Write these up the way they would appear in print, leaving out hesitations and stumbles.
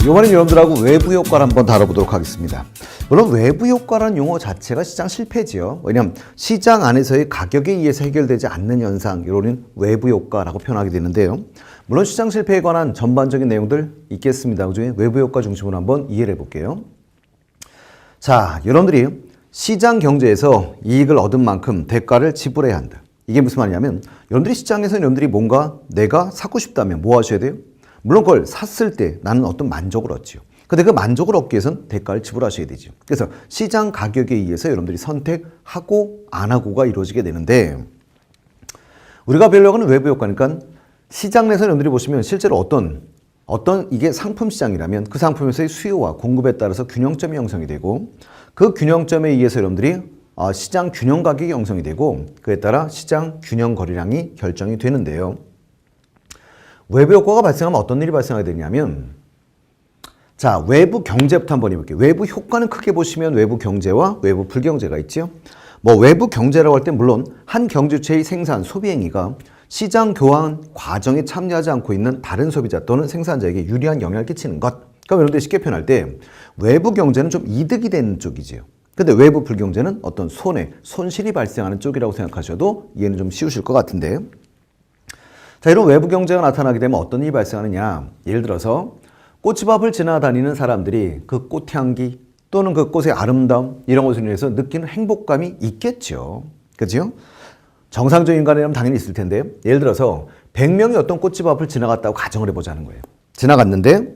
이번엔 여러분들하고 외부 효과를 한번 다뤄보도록 하겠습니다. 물론 외부 효과라는 용어 자체가 시장 실패지요. 왜냐하면 시장 안에서의 가격에 의해서 해결되지 않는 현상, 이거는 외부 효과라고 표현하게 되는데요. 물론 시장 실패에 관한 전반적인 내용들 있겠습니다. 그중에 외부 효과 중심으로 한번 이해를 해볼게요. 자, 여러분들이 시장 경제에서 이익을 얻은 만큼 대가를 지불해야 한다. 이게 무슨 말이냐면 여러분들이 시장에서 여러분들이 뭔가 내가 사고 싶다면 뭐 하셔야 돼요? 물론 그걸 샀을 때 나는 어떤 만족을 얻지요. 근데 그 만족을 얻기 위해서는 대가를 지불하셔야 되죠. 그래서 시장 가격에 의해서 여러분들이 선택하고 안 하고가 이루어지게 되는데, 우리가 배우려고 하는 외부 효과니까 시장 내에서 여러분들이 보시면 실제로 어떤 이게 상품 시장이라면 그 상품에서의 수요와 공급에 따라서 균형점이 형성이 되고, 그 균형점에 의해서 여러분들이 시장 균형 가격이 형성이 되고, 그에 따라 시장 균형 거래량이 결정이 되는데요. 외부 효과가 발생하면 어떤 일이 발생하게 되냐면, 자, 외부 경제부터 한번 해볼게요. 외부 효과는 크게 보시면 외부 경제와 외부 불경제가 있죠. 뭐 외부 경제라고 할 때 물론 한 경주체의 생산, 소비 행위가 시장 교환 과정에 참여하지 않고 있는 다른 소비자 또는 생산자에게 유리한 영향을 끼치는 것. 그럼 여러분들 쉽게 표현할 때 외부 경제는 좀 이득이 되는 쪽이지요. 근데 외부 불경제는 어떤 손실이 발생하는 쪽이라고 생각하셔도 이해는 좀 쉬우실 것 같은데, 자, 이런 외부 경제가 나타나게 되면 어떤 일이 발생하느냐. 예를 들어서 꽃집 앞을 지나다니는 사람들이 그 꽃향기 또는 그 꽃의 아름다움, 이런 것을 인해서 느끼는 행복감이 있겠죠. 그죠? 정상적인 인간이라면 당연히 있을 텐데, 예를 들어서 100명이 어떤 꽃집 앞을 지나갔다고 가정을 해보자는 거예요. 지나갔는데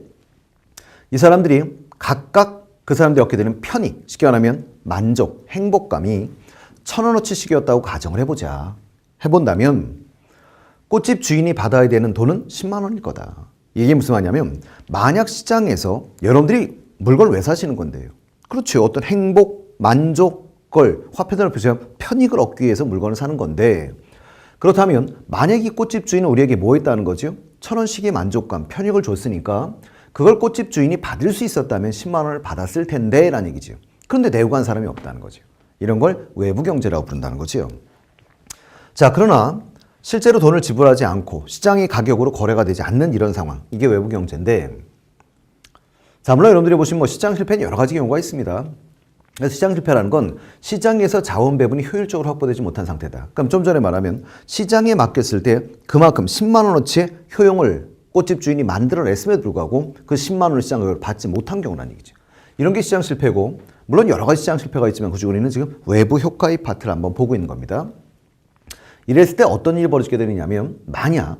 이 사람들이 각각 그 사람들이 얻게 되는 편익, 쉽게 말하면 만족, 행복감이 1,000원어치씩이었다고 가정을 해보자. 해본다면 꽃집 주인이 받아야 되는 돈은 10만 원일 거다. 이게 무슨 말이냐면, 만약 시장에서 여러분들이 물건을 왜 사시는 건데요? 그렇죠. 어떤 행복, 만족, 걸 화폐단을 표시하면 편익을 얻기 위해서 물건을 사는 건데, 그렇다면 만약 이 꽃집 주인은 우리에게 뭐 했다는 거죠? 1,000원씩의 만족감, 편익을 줬으니까 그걸 꽃집 주인이 받을 수 있었다면 10만 원을 받았을 텐데 라는 얘기죠. 그런데 내고 간 사람이 없다는 거죠. 이런 걸 외부 경제라고 부른다는 거죠. 자, 그러나 실제로 돈을 지불하지 않고 시장의 가격으로 거래가 되지 않는 이런 상황, 이게 외부 경제인데, 자, 물론 여러분들이 보시면 뭐 시장 실패는 여러 가지 경우가 있습니다. 그래서 시장 실패라는 건 시장에서 자원 배분이 효율적으로 확보되지 못한 상태다. 그럼 좀 전에 말하면 시장에 맡겼을 때 그만큼 10만 원어치의 효용을 꽃집 주인이 만들어냈음에도 불구하고 그 10만 원을 시장 가격으로 받지 못한 경우라는 얘기죠. 이런 게 시장 실패고, 물론 여러 가지 시장 실패가 있지만 그중 우리는 지금 외부 효과의 파트를 한번 보고 있는 겁니다. 이랬을 때 어떤 일이 벌어지게 되느냐면, 만약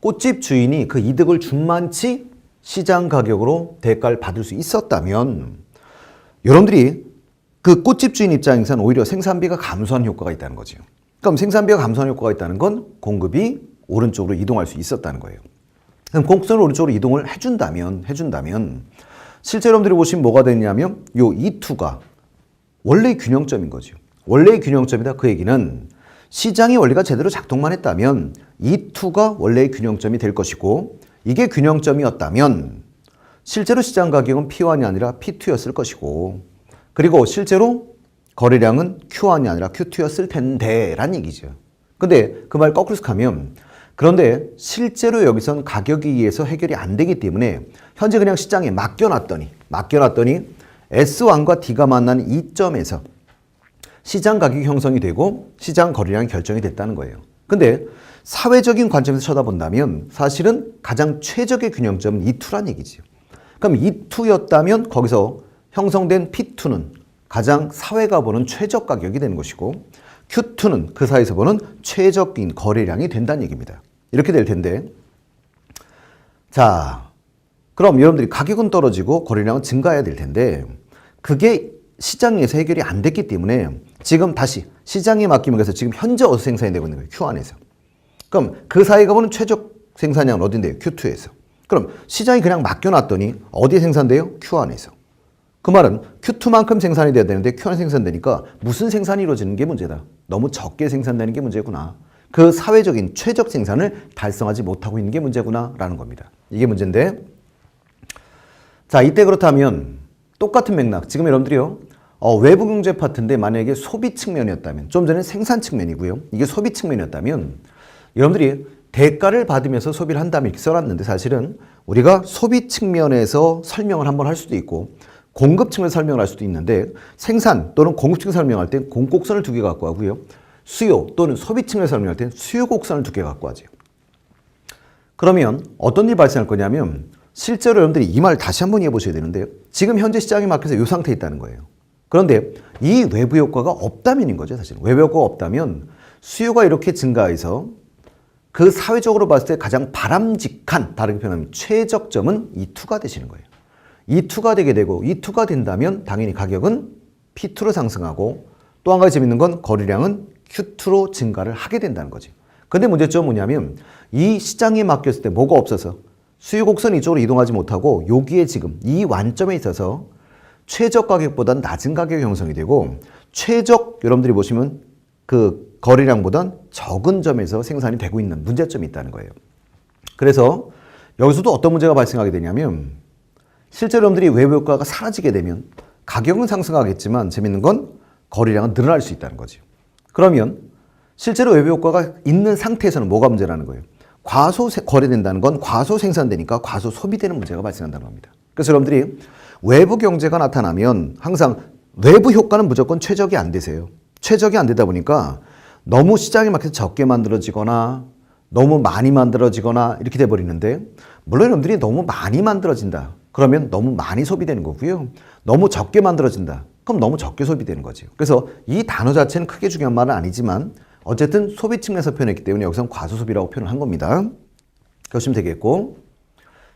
꽃집 주인이 그 이득을 준만치 시장 가격으로 대가를 받을 수 있었다면 여러분들이 그 꽃집 주인 입장에서는 오히려 생산비가 감소한 효과가 있다는 거죠. 그럼 생산비가 감소한 효과가 있다는 건 공급이 오른쪽으로 이동할 수 있었다는 거예요. 그럼 공급선을 오른쪽으로 이동을 해준다면 실제 여러분들이 보시면 뭐가 되냐면 요 E2가 원래의 균형점인 거죠. 원래의 균형점이다. 그 얘기는 시장의 원리가 제대로 작동만 했다면 E2가 원래의 균형점이 될 것이고, 이게 균형점이었다면 실제로 시장 가격은 P1이 아니라 P2였을 것이고, 그리고 실제로 거래량은 Q1이 아니라 Q2였을 텐데 라는 얘기죠. 근데 그 말 거꾸로 하면, 그런데 실제로 여기선 가격에 의해서 해결이 안 되기 때문에 현재 그냥 시장에 맡겨놨더니 S1과 D가 만나는 이점에서 시장 가격이 형성이 되고 시장 거래량이 결정이 됐다는 거예요. 근데 사회적인 관점에서 쳐다본다면 사실은 가장 최적의 균형점은 E2란 얘기죠. 그럼 E2였다면 거기서 형성된 P2는 가장 사회가 보는 최적 가격이 되는 것이고, Q2는 그 사이에서 보는 최적인 거래량이 된다는 얘기입니다. 이렇게 될 텐데, 자, 그럼 여러분들이 가격은 떨어지고 거래량은 증가해야 될 텐데, 그게 시장에서 해결이 안 됐기 때문에 지금 다시 시장에 맡기면, 그래서 지금 현재 어디서 생산이 되고 있는 거예요? Q 안에서. 그럼 그 사이가 보는 최적 생산량은 어딘데요? Q2에서. 그럼 시장이 그냥 맡겨놨더니 어디에 생산돼요? Q 안에서. 그 말은 Q2만큼 생산이 돼야 되는데 Q 안에 생산되니까 무슨 생산이 이루어지는 게 문제다. 너무 적게 생산되는 게 문제구나. 그 사회적인 최적 생산을 달성하지 못하고 있는 게 문제구나 라는 겁니다. 이게 문제인데, 자, 이때 그렇다면 똑같은 맥락, 지금 여러분들이요, 외부 경제 파트인데 만약에 소비 측면이었다면, 좀 전에 생산 측면이고요, 이게 소비 측면이었다면 여러분들이 대가를 받으면서 소비를 한다면 이렇게 써놨는데 사실은 우리가 소비 측면에서 설명을 한번 할 수도 있고 공급 측면에서 설명을 할 수도 있는데 생산 또는 공급 측면에서 설명할 때 공곡선을 두 개 갖고 하고요. 수요 또는 소비 측면에서 설명할 때 수요 곡선을 두 개 갖고 하죠. 그러면 어떤 일이 발생할 거냐면 실제로 여러분들이 이 말 다시 한번 이해해 보셔야 되는데요. 지금 현재 시장이 막혀서 이 상태에 있다는 거예요. 그런데 이 외부 효과가 없다면인 거죠. 사실 외부 효과가 없다면 수요가 이렇게 증가해서 그 사회적으로 봤을 때 가장 바람직한, 다르게 표현하면 최적점은 E2가 되시는 거예요. E2가 되게 되고 E2가 된다면 당연히 가격은 P2로 상승하고 또 한 가지 재밌는 건 거래량은 Q2로 증가를 하게 된다는 거죠. 근데 문제점은 뭐냐면 이 시장에 맡겼을 때 뭐가 없어서 수요 곡선이 이쪽으로 이동하지 못하고 여기에 지금 이 완점에 있어서 최적 가격보다는 낮은 가격이 형성이 되고 최적 여러분들이 보시면 그 거래량보다는 적은 점에서 생산이 되고 있는 문제점이 있다는 거예요. 그래서 여기서도 어떤 문제가 발생하게 되냐면 실제로 여러분들이 외부 효과가 사라지게 되면 가격은 상승하겠지만 재밌는 건 거래량은 늘어날 수 있다는 거죠. 그러면 실제로 외부 효과가 있는 상태에서는 뭐가 문제라는 거예요? 과소 거래된다는 건 과소 생산되니까 과소 소비되는 문제가 발생한다는 겁니다. 그래서 여러분들이 외부 경제가 나타나면 항상 외부 효과는 무조건 최적이 안 되세요. 최적이 안 되다 보니까 너무 시장에 막혀서 적게 만들어지거나 너무 많이 만들어지거나 이렇게 돼버리는데 물론 여러분들이 너무 많이 만들어진다. 그러면 너무 많이 소비되는 거고요. 너무 적게 만들어진다. 그럼 너무 적게 소비되는 거죠. 그래서 이 단어 자체는 크게 중요한 말은 아니지만 어쨌든 소비 측면에서 표현했기 때문에 여기서는 과소소비라고 표현을 한 겁니다. 그러시면 되겠고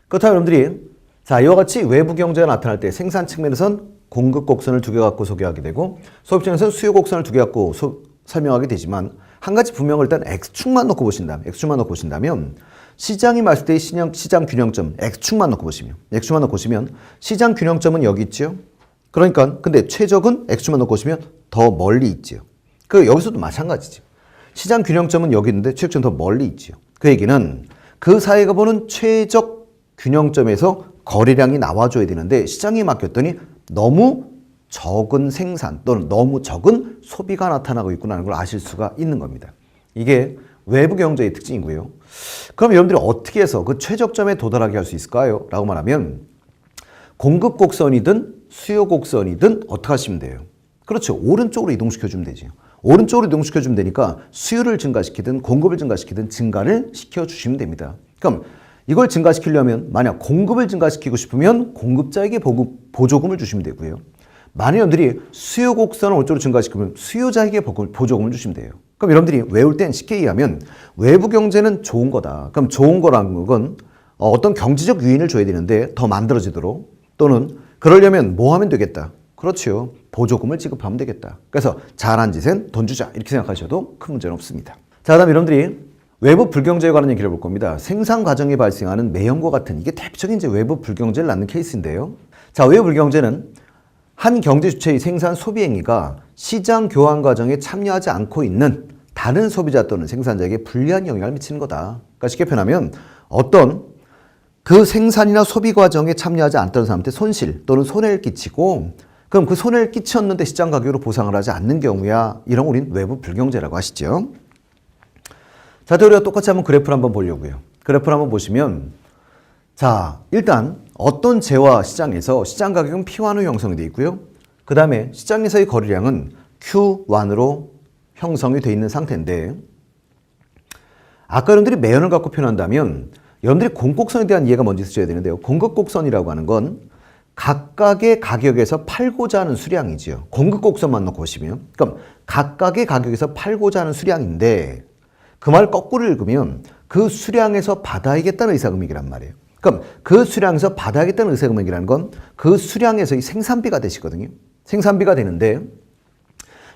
그렇다면 여러분들이 자 이와 같이 외부 경제가 나타날 때 생산 측면에선 공급 곡선을 두 개 갖고 소개하게 되고 소비 측면에서는 수요 곡선을 두 개 갖고 설명하게 되지만 한 가지 분명을 일단 X축만 놓고 보신다면 시장이 봤을 때의 시장 균형점 X축만 놓고 보시면 시장 균형점은 여기 있죠. 그러니까 근데 최적은 X축만 놓고 보시면 더 멀리 있죠. 그 여기서도 마찬가지죠. 시장 균형점은 여기 있는데 최적점은 더 멀리 있죠. 그 얘기는 그 사이가 보는 최적 균형점에서 거래량이 나와줘야 되는데 시장에 맡겼더니 너무 적은 생산 또는 너무 적은 소비가 나타나고 있구나 걸 아실 수가 있는 겁니다. 이게 외부 경제의 특징이고요. 그럼 여러분들이 어떻게 해서 그 최적점에 도달하게 할 수 있을까요? 라고 말하면 공급 곡선이든 수요 곡선이든 어떻게 하시면 돼요? 그렇죠. 오른쪽으로 이동시켜주면 되죠. 오른쪽으로 이동시켜주면 되니까 수요를 증가시키든 공급을 증가시키든 증가를 시켜주시면 됩니다. 그럼 이걸 증가시키려면 만약 공급을 증가시키고 싶으면 공급자에게 보조금을 주시면 되고요. 만약 여러분들이 수요 곡선을 오른쪽으로 증가시키면 수요자에게 보조금을 주시면 돼요. 그럼 여러분들이 외울 땐 쉽게 이해하면 외부 경제는 좋은 거다. 그럼 좋은 거라는 건 어떤 경제적 유인을 줘야 되는데 더 만들어지도록 또는 그러려면 뭐 하면 되겠다. 그렇죠. 보조금을 지급하면 되겠다. 그래서 잘한 짓은 돈 주자 이렇게 생각하셔도 큰 문제는 없습니다. 자, 그다음 여러분들이 외부 불경제에 관한 얘기를 해볼 겁니다. 생산 과정에 발생하는 매연과 같은 이게 대표적인 이제 외부 불경제를 낳는 케이스인데요. 자, 외부 불경제는 한 경제 주체의 생산 소비 행위가 시장 교환 과정에 참여하지 않고 있는 다른 소비자 또는 생산자에게 불리한 영향을 미치는 거다. 그러니까 쉽게 표현하면 어떤 그 생산이나 소비 과정에 참여하지 않던 사람한테 손실 또는 손해를 끼치고 그럼 그 손해를 끼쳤는데 시장 가격으로 보상을 하지 않는 경우야. 이런 거 우리는 외부 불경제라고 하시죠. 자, 우리가 똑같이 한번 그래프를 한번 보려고요. 그래프를 한번 보시면 자, 일단 어떤 재화 시장에서 시장 가격은 P1으로 형성이 되어 있고요. 그 다음에 시장에서의 거래량은 Q1으로 형성이 되어 있는 상태인데 아까 여러분들이 매연을 갖고 표현한다면 여러분들이 공곡선에 대한 이해가 먼저 있으셔야 되는데요. 공급곡선이라고 하는 건 각각의 가격에서 팔고자 하는 수량이지요. 공급곡선만 놓고 보시면 그럼 각각의 가격에서 팔고자 하는 수량인데 그 말 거꾸로 읽으면 그 수량에서 받아야겠다는 의사금액이란 말이에요. 그럼 그 수량에서 받아야겠다는 의사금액이라는 건 그 수량에서의 생산비가 되시거든요. 생산비가 되는데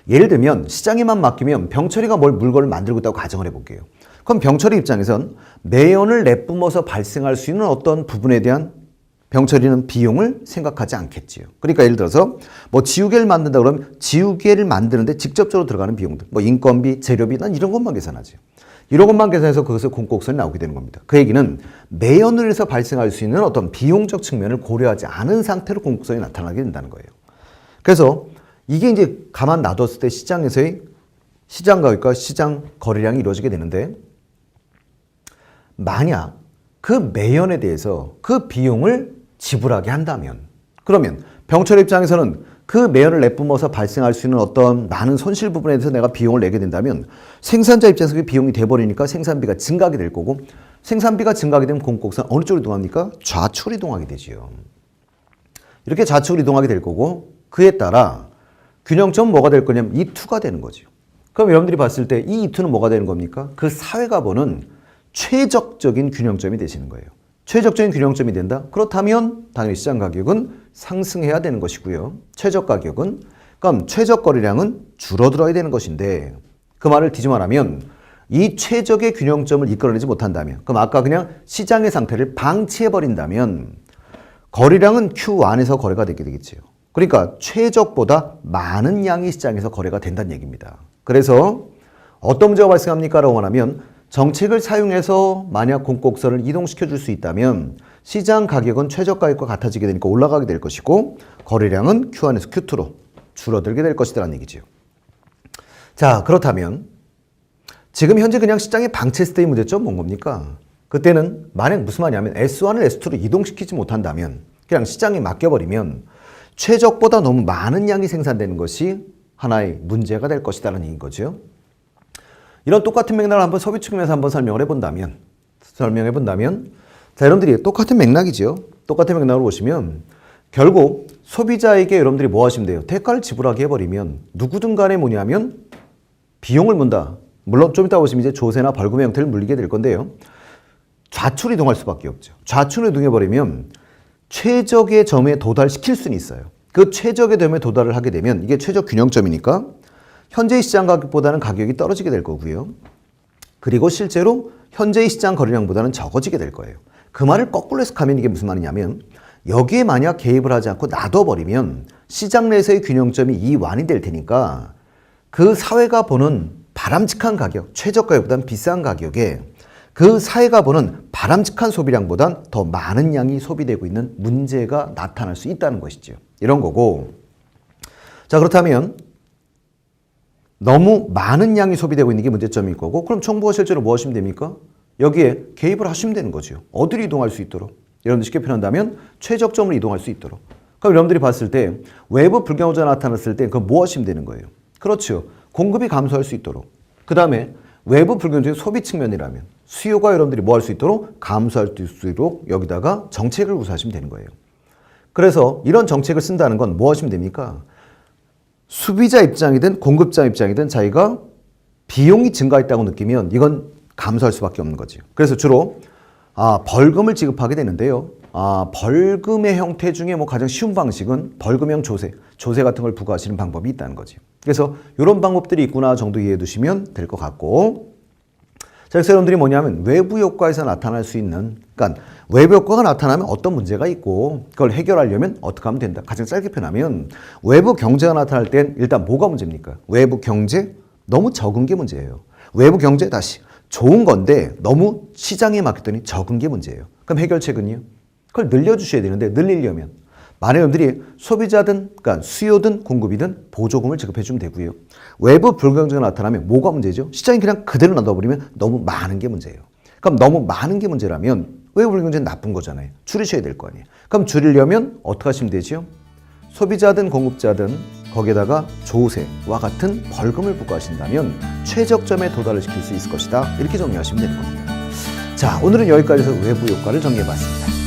예를 들면 시장에만 맡기면 병철이가 물건을 만들고 있다고 가정을 해볼게요. 그럼 병철이 입장에선 매연을 내뿜어서 발생할 수 있는 어떤 부분에 대한 병철이는 비용을 생각하지 않겠지요. 그러니까 예를 들어서 뭐 지우개를 만든다 그러면 지우개를 만드는데 직접적으로 들어가는 비용들, 뭐 인건비, 재료비, 난 이런 것만 계산하죠. 이런 것만 계산해서 그것을 공곡선이 나오게 되는 겁니다. 그 얘기는 매연을 해서 발생할 수 있는 어떤 비용적 측면을 고려하지 않은 상태로 공곡선이 나타나게 된다는 거예요. 그래서 이게 이제 가만 놔뒀을 때 시장에서의 시장 가격과 시장 거래량이 이루어지게 되는데 만약 그 매연에 대해서 그 비용을 지불하게 한다면, 그러면 병철 입장에서는 그 매연을 내뿜어서 발생할 수 있는 어떤 많은 손실 부분에 대해서 내가 비용을 내게 된다면 생산자 입장에서 그 비용이 돼버리니까 생산비가 증가하게 될 거고, 생산비가 증가하게 되면 공급곡선 어느 쪽으로 이동합니까? 좌측으로 이동하게 되지요. 이렇게 좌측으로 이동하게 될 거고, 그에 따라 균형점은 뭐가 될 거냐면 E2가 되는 거죠. 그럼 여러분들이 봤을 때 이 E2는 뭐가 되는 겁니까? 그 사회가 보는 최적적인 균형점이 되시는 거예요. 최적적인 균형점이 된다? 그렇다면 당연히 시장 가격은 상승해야 되는 것이고요. 최적 가격은, 그럼 최적 거래량은 줄어들어야 되는 것인데, 그 말을 뒤집어 말하면 이 최적의 균형점을 이끌어내지 못한다면, 그럼 아까 그냥 시장의 상태를 방치해버린다면 거래량은 Q 안에서 거래가 되게 되겠죠. 그러니까 최적보다 많은 양이 시장에서 거래가 된다는 얘기입니다. 그래서 어떤 문제가 발생합니까? 라고 하면 정책을 사용해서 만약 공급곡선을 이동시켜 줄 수 있다면 시장 가격은 최저 가격과 같아지게 되니까 올라가게 될 것이고, 거래량은 Q 안에서 Q2로 줄어들게 될 것이라는 얘기죠. 자, 그렇다면 지금 현재 그냥 시장에 방치했을 때의 문제점 뭔 겁니까? 그때는 만약 무슨 말이냐면 S1을 S2로 이동시키지 못한다면, 그냥 시장에 맡겨버리면 최적보다 너무 많은 양이 생산되는 것이 하나의 문제가 될 것이라는 얘기인 거죠. 이런 똑같은 맥락을 한번 소비 측면에서 한번 설명해 본다면, 자, 여러분들이 똑같은 맥락이죠. 똑같은 맥락으로 보시면 결국 소비자에게 여러분들이 뭐 하시면 돼요? 대가를 지불하게 해버리면 누구든 간에 뭐냐면 비용을 문다. 물론 좀 이따 보시면 이제 조세나 벌금의 형태를 물리게 될 건데요. 좌측으로 이동할 수밖에 없죠. 좌측으로 이동해버리면 최적의 점에 도달시킬 수는 있어요. 그 최적의 점에 도달을 하게 되면 이게 최적 균형점이니까 현재의 시장 가격보다는 가격이 떨어지게 될 거고요. 그리고 실제로 현재의 시장 거래량보다는 적어지게 될 거예요. 그 말을 거꾸로 해석하면 이게 무슨 말이냐면 여기에 만약 개입을 하지 않고 놔둬버리면 시장 내에서의 균형점이 이완이 될 테니까 그 사회가 보는 바람직한 가격, 최저 가격보다는 비싼 가격에 그 사회가 보는 바람직한 소비량보단 더 많은 양이 소비되고 있는 문제가 나타날 수 있다는 것이죠. 이런 거고. 자, 그렇다면 너무 많은 양이 소비되고 있는 게 문제점일 거고, 그럼 정부가 실제로 뭐 하시면 됩니까? 여기에 개입을 하시면 되는 거죠. 어디로 이동할 수 있도록? 여러분들 쉽게 표현한다면 최적점으로 이동할 수 있도록. 그럼 여러분들이 봤을 때 외부 불경호가 나타났을 때 그건 뭐 하시면 되는 거예요? 그렇죠. 공급이 감소할 수 있도록. 그 다음에 외부 불경제의 소비 측면이라면 수요가 여러분들이 뭐 할 수 있도록 감소할 수 있도록 여기다가 정책을 구사하시면 되는 거예요. 그래서 이런 정책을 쓴다는 건 뭐 하시면 됩니까? 소비자 입장이든 공급자 입장이든 자기가 비용이 증가했다고 느끼면 이건 감소할 수밖에 없는 거죠. 그래서 주로 벌금을 지급하게 되는데요. 벌금의 형태 중에 뭐 가장 쉬운 방식은 벌금형 조세 같은 걸 부과하시는 방법이 있다는 거죠. 그래서 이런 방법들이 있구나 정도 이해해 두시면 될 것 같고, 자, 그래서 여러분들이 뭐냐면 외부 효과에서 나타날 수 있는, 그러니까 외부 효과가 나타나면 어떤 문제가 있고 그걸 해결하려면 어떻게 하면 된다. 가장 짧게 표현하면 외부 경제가 나타날 땐 일단 뭐가 문제입니까? 외부 경제 너무 적은 게 문제예요. 외부 경제 다시 좋은 건데 너무 시장에 맡겼더니 적은 게 문제예요. 그럼 해결책은요? 그걸 늘려주셔야 되는데 늘리려면 만약 여러분들이 소비자든 그러니까 수요든 공급이든 보조금을 지급해주면 되고요. 외부 불경제가 나타나면 뭐가 문제죠? 시장이 그냥 그대로 놔둬버리면 너무 많은 게 문제예요. 그럼 너무 많은 게 문제라면 외부 불경제는 나쁜 거잖아요. 줄이셔야 될 거 아니에요. 그럼 줄이려면 어떻게 하시면 되죠? 소비자든 공급자든 거기에다가 조세와 같은 벌금을 부과하신다면 최적점에 도달을 시킬 수 있을 것이다. 이렇게 정리하시면 되는 겁니다. 자, 오늘은 여기까지 해서 외부 효과를 정리해봤습니다.